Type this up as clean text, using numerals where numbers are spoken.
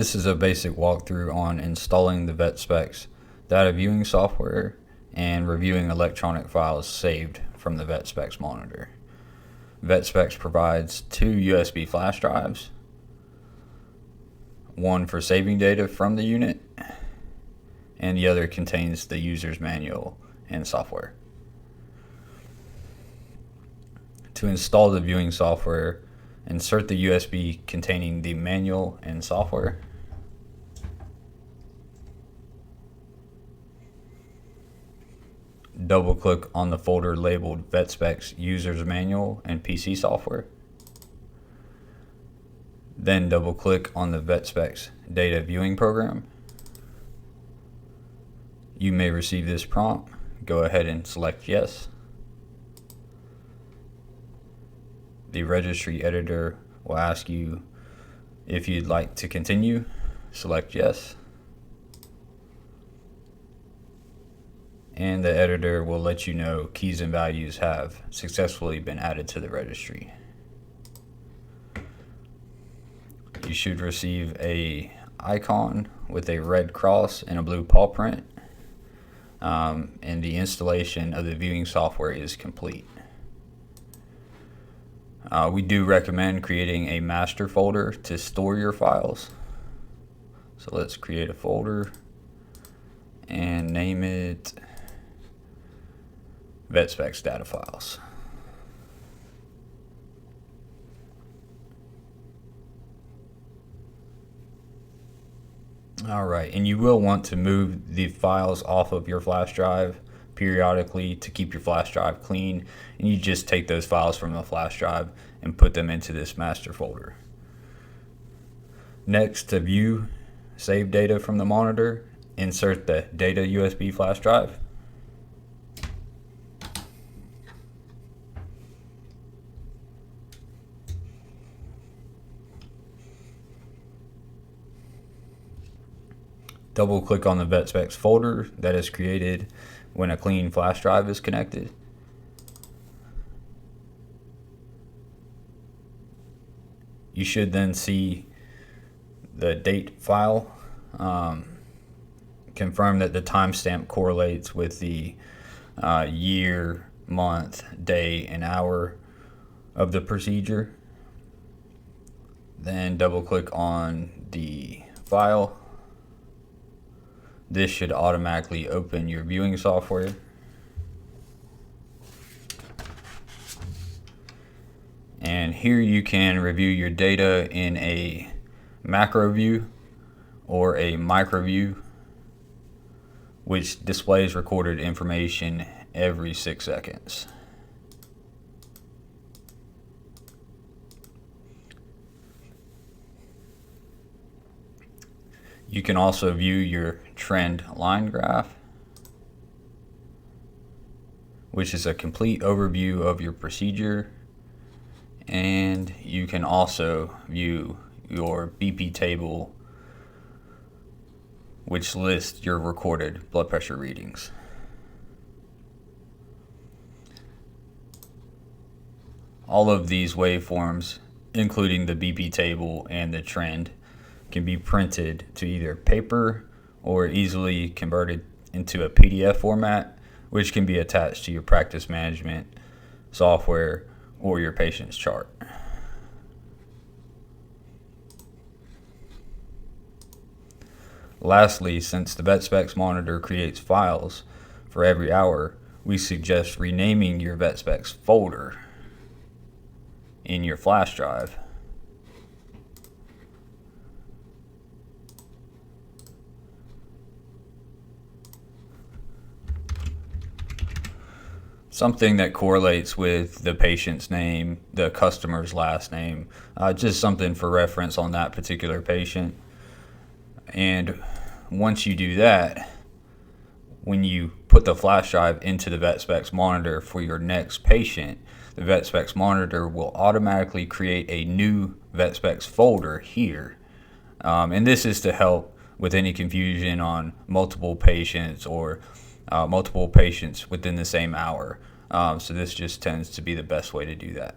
This is a basic walkthrough on installing the VetSpecs data viewing software and reviewing electronic files saved from the VetSpecs monitor. VetSpecs provides 2 USB flash drives, one for saving data from the unit, and the other contains the user's manual and software. To install the viewing software, insert the USB containing the manual and software. Double-click on the folder labeled VetSpecs User's Manual and PC Software. Then double-click on the VetSpecs Data Viewing Program. You may receive this prompt. Go ahead and select Yes. The registry editor will ask you if you'd like to continue. Select Yes. And the editor will let you know keys and values have successfully been added to the registry. You should receive an icon with a red cross and a blue paw print, and the installation of the viewing software is complete. We do recommend creating a master folder to store your files. So let's create a folder and name it VetSpecs data files. Alright, and you will want to move the files off of your flash drive periodically to keep your flash drive clean, and you just take those files from the flash drive and put them into this master folder. Next, to view saved data from the monitor, insert the data USB flash drive. Double click on the VetSpecs folder that is created when a clean flash drive is connected. You should then see the date file. Confirm that the timestamp correlates with the year, month, day, and hour of the procedure. Then double click on the file. This should automatically open your viewing software. And here you can review your data in a macro view or a micro view, which displays recorded information every 6 seconds. You can also view your trend line graph, which is a complete overview of your procedure. And you can also view your BP table, which lists your recorded blood pressure readings. All of these waveforms, including the BP table and the trend, can be printed to either paper or easily converted into a PDF format, which can be attached to your practice management software or your patient's chart. Lastly, since the VetSpecs monitor creates files for every hour, we suggest renaming your VetSpecs folder in your flash drive. Something that correlates with the patient's name, the customer's last name, just something for reference on that particular patient. And once you do that, when you put the flash drive into the VetSpecs monitor for your next patient, the VetSpecs monitor will automatically create a new VetSpecs folder here. And this is to help with any confusion on multiple patients or multiple patients within the same hour. So this just tends to be the best way to do that.